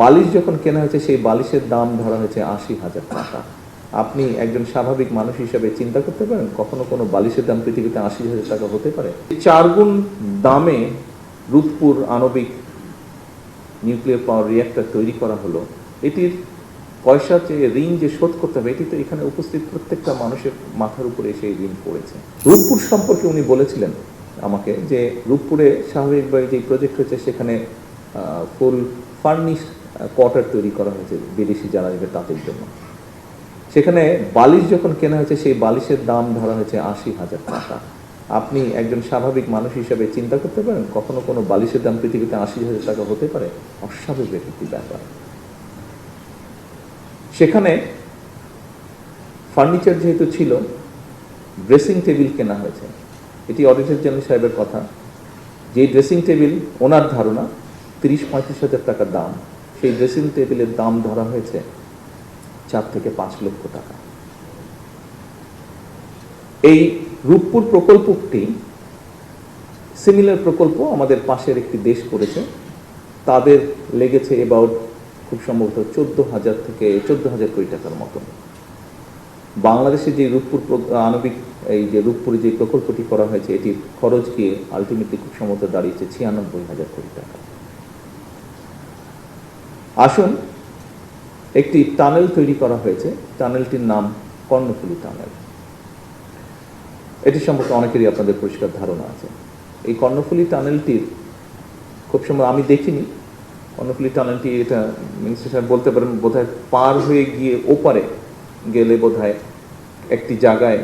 বালিশ যখন কেনা হয়েছে সেই বালিশের দাম ধরা হয়েছে ৮০,০০০ টাকা। আপনি একজন স্বাভাবিক মানুষ হিসেবে চিন্তা করতে পারেন কখনো কোনো বালিশের দাম পৃথিবীতে ৮০,০০০ টাকা হতে পারে? ৪ গুণ দামে রূপপুর আণবিক নিউক্লিয়ার পাওয়ার রিঅ্যাক্টর তৈরি করা হলো। এটির পয়সা চেয়ে ঋণ যে শোধ করতে হবে এটি তো এখানে উপস্থিত প্রত্যেকটা মানুষের মাথার উপরে সেই ঋণ পড়েছে। রূপপুর সম্পর্কে উনি বলেছিলেন আমাকে যে রূপপুরে স্বাভাবিকভাবে যে প্রজেক্ট হয়েছে সেখানে ফুল ফার্নিশ কোয়ার্টার তৈরি করা হয়েছে বিদেশি যারা নেবে তাদের জন্য। সেখানে বালিশ যখন কেনা হয়েছে সেই বালিশের দাম ধরা হয়েছে ৮০,০০০ টাকা। আপনি একজন স্বাভাবিক মানুষ হিসেবে চিন্তা করতে পারেন কখনো কোনো বালিশের দাম পৃথিবীতে ৮০,০০০ টাকা হতে পারে? অস্বাভাবিক একটি ব্যাপার। সেখানে ফার্নিচার যেহেতু ছিল, ড্রেসিং টেবিল কেনা হয়েছে। এটি অডিটর জেনারেল সাহেবের কথা, যে ড্রেসিং টেবিল ওনার ধারণা ৩০-৩৫,০০০ টাকার দাম, সেই ড্রেসিং টেবিলের দাম ধরা হয়েছে ৪ থেকে ৫ লক্ষ টাকা। এই রূপপুর প্রকল্পটি সিমিলার প্রকল্প আমাদের পাশের একটি দেশ করেছে, তাদের লেগেছে এবাউট খুব সম্ভবত ১৪,০০০ থেকে ১৪,০০০ কোটি টাকার মতো। বাংলাদেশে যে রূপপুর আণবিক এই যে রূপপুরে যে প্রকল্পটি করা হয়েছে এটির খরচ গিয়ে আলটিমেটলি খুব সম্ভবত দাঁড়িয়েছে ৯৬,০০০ কোটি টাকা। আসুন, একটি টানেল তৈরি করা হয়েছে, টানেলটির নাম কর্ণফুলী টানেল। এটি সম্পর্কে অনেকেরই আপনাদের পরিষ্কার ধারণা আছে। এই কর্ণফুলী টানেলটির খুব সম্ভব আমি দেখিনি, কর্ণফুলী টানেলটি এটা মিনিস্টার সাহেব বলতে পারেন বোধহয় পার হয়ে গিয়ে ওপারে গেলে বোধহয় একটি জায়গায়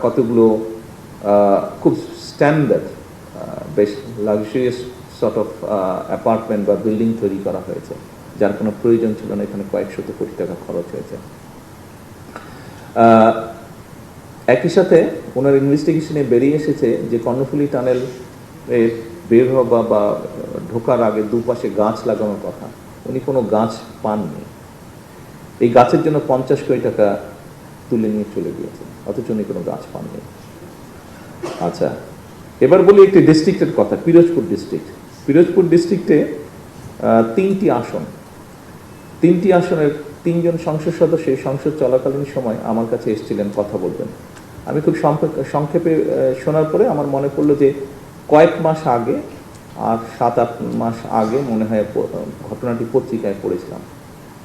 কতগুলো খুব স্ট্যান্ডার্ড বেশ লাক্সারিয়াস সর্ট অফ অ্যাপার্টমেন্ট বা বিল্ডিং তৈরি করা হয়েছে, যার কোনো প্রয়োজন ছিল না। এখানে কয়েক শত কোটি টাকা খরচ হয়েছে। একই সাথে ওনার ইনভেস্টিগেশনে বেরিয়ে এসেছে যে কর্ণফুলী টানেল বের হওয়া বা ঢোকার আগে দুপাশে গাছ লাগানোর কথা, উনি কোনো গাছ পাননি। এই গাছের জন্য ৫০ কোটি টাকা তুলে নিয়ে চলে গিয়েছে, অথচ উনি কোনো গাছ পাননি। আচ্ছা, এবার বলি একটি ডিস্ট্রিক্টের কথা, পিরোজপুর ডিস্ট্রিক্ট। পিরোজপুর ডিস্ট্রিক্টে ৩টি আসন, ৩টি আসনের ৩ জন সংসদ সদস্য এই সংসদ চলাকালীন সময় আমার কাছে এসেছিলেন কথা বলবেন। আমি খুব সংক্ষেপে শোনার পরে আমার মনে পড়লো যে কয়েক মাস আগে, আর ৭-৮ মাস আগে মনে হয় ঘটনাটি পত্রিকায় পড়েছিলাম,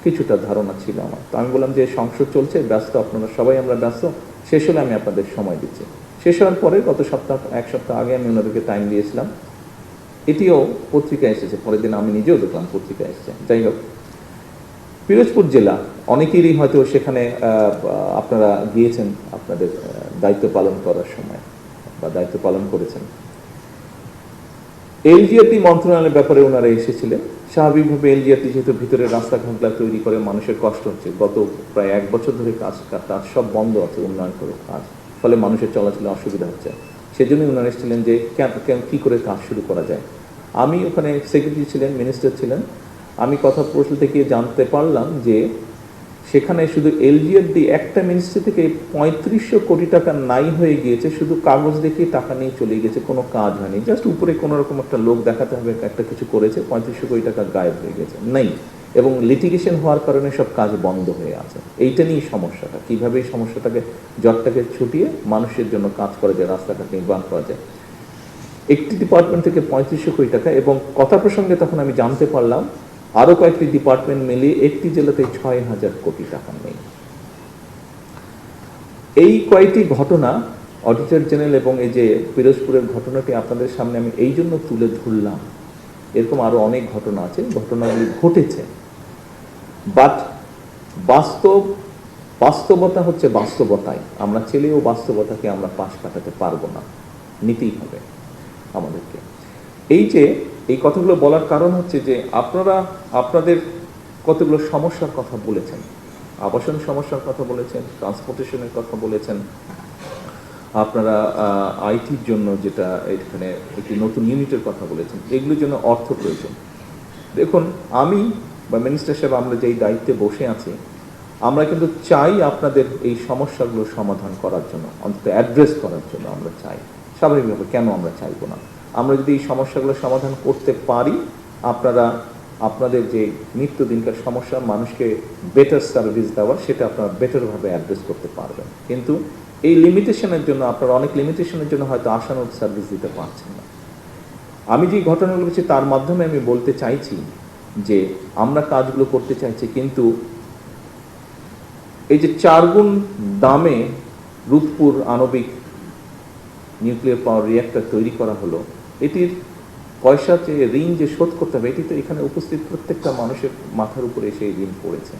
কিছুটা ধারণা ছিল আমার। তো আমি বললাম যে সংসদ চলছে, ব্যস্ত আপনারা সবাই, আমরা ব্যস্ত, শেষ হলে আমি আপনাদের সময় দিচ্ছি। শেষ হওয়ার পরে গত এক সপ্তাহ আগে আমি ওনাদেরকে টাইম দিয়েছিলাম, এটিও পত্রিকায় এসেছে, পরের দিন আমি নিজেও দেখলাম পত্রিকায় এসেছে। যাই হোক, পিরোজপুর জেলা অনেকেরই হয়তো সেখানে আপনারা গিয়েছেন আপনাদের দায়িত্ব পালন করার সময় বা দায়িত্ব পালন করেছেন। এলজিআরটি মন্ত্রণালয়ের ব্যাপারে ওনারা এসেছিলেন। স্বাভাবিকভাবে এলজিআরটি যেহেতু ভিতরে রাস্তাঘাটগুলো তৈরি করে মানুষের কষ্ট হচ্ছে, গত প্রায় ১ বছর ধরে কাজ সব বন্ধ আছে, উন্নয়ন করে কাজ, ফলে মানুষের চলাচলে অসুবিধা হচ্ছে। সেজন্যই ওনারা এসেছিলেন যে কী করে কাজ শুরু করা যায়। আমি ওখানে সেক্রেটারি ছিলেন, মিনিস্টার ছিলেন। আমি কথা প্রশ্ন থেকে জানতে পারলাম যে সেখানে শুধু এলজিআরডি একটা মিনিস্ট্রি থেকে ৩৫০০ কোটি টাকা নাই হয়ে গিয়েছে, শুধু কাগজ দেখিয়ে টাকা নিয়ে চলে গেছে, কোনো কাজ হয়নি। জাস্ট উপরে কোনো রকম একটা লোক দেখাতে হবে একটা কিছু করেছে, ৩৫০০ কোটি টাকা গায়েব হয়ে গেছে, নেই। এবং লিটিগেশন হওয়ার কারণে সব কাজ বন্ধ হয়ে আছে। এইটা নিয়ে সমস্যাটা, কীভাবে এই সমস্যাটাকে জটটাকে ছুটিয়ে মানুষের জন্য কাজ করা যায়, রাস্তাঘাট নির্মাণ করা যায়। একটি ডিপার্টমেন্ট থেকে ৩৫০০ কোটি টাকা, এবং কথা প্রসঙ্গে তখন আমি জানতে পারলাম আরও কয়েকটি ডিপার্টমেন্ট মিলিয়ে একটি জেলাতে ৬,০০০ কোটি টাকা নেই। এই কয়েকটি ঘটনা অডিটর জেনারেল এবং এই যে পিরোজপুরের ঘটনাটি আপনাদের সামনে আমি এই জন্য তুলে ধরলাম। এরকম আরও অনেক ঘটনা আছে, ঘটনাগুলি ঘটেছে, বাট বাস্তবতা হচ্ছে বাস্তবতাই। আমরা ছেলেও বাস্তবতাকে আমরা পাশ কাটাতে পারবো না, নিতেই হবে আমাদেরকে। এই কথাগুলো বলার কারণ হচ্ছে যে আপনারা আপনাদের কতগুলো সমস্যার কথা বলেছেন, আবাসন সমস্যার কথা বলেছেন, ট্রান্সপোর্টেশনের কথা বলেছেন, আপনারা আইটির জন্য যেটা এখানে একটি নতুন ইউনিটের কথা বলেছেন, এগুলোর জন্য অর্থ প্রয়োজন। দেখুন, আমি বা মিনিস্টার সাহেব আমরা যেই দায়িত্বে বসে আছি, আমরা কিন্তু চাই আপনাদের এই সমস্যাগুলো সমাধান করার জন্য, অন্তত অ্যাড্রেস করার জন্য আমরা চাই। স্বাভাবিকভাবে কেন আমরা চাইবো না? আমরা যদি এই সমস্যাগুলো সমাধান করতে পারি, আপনারা আপনাদের যে নিত্যদিনকার সমস্যা মানুষকে বেটার সার্ভিস দেওয়া সেটা আপনারা বেটারভাবে অ্যাড্রেস করতে পারবেন। কিন্তু এই লিমিটেশনের জন্য আপনারা অনেক লিমিটেশনের জন্য হয়তো আশানুরূপ সার্ভিস দিতে পারছেন না। আমি যে ঘটনাগুলো বলছি তার মাধ্যমে আমি বলতে চাইছি যে আমরা কাজগুলো করতে চাইছি, কিন্তু এই যে 4 গুণ দামে রূপপুর আণবিক নিউক্লিয়ার পাওয়ার রিঅ্যাক্টর তৈরি করা হলো, এটির পয়সা যে ঋণ যে শোধ করতে হবে, এটি তো এখানে উপস্থিত প্রত্যেকটা মানুষের মাথার উপরে সেই ঋণ পড়েছে।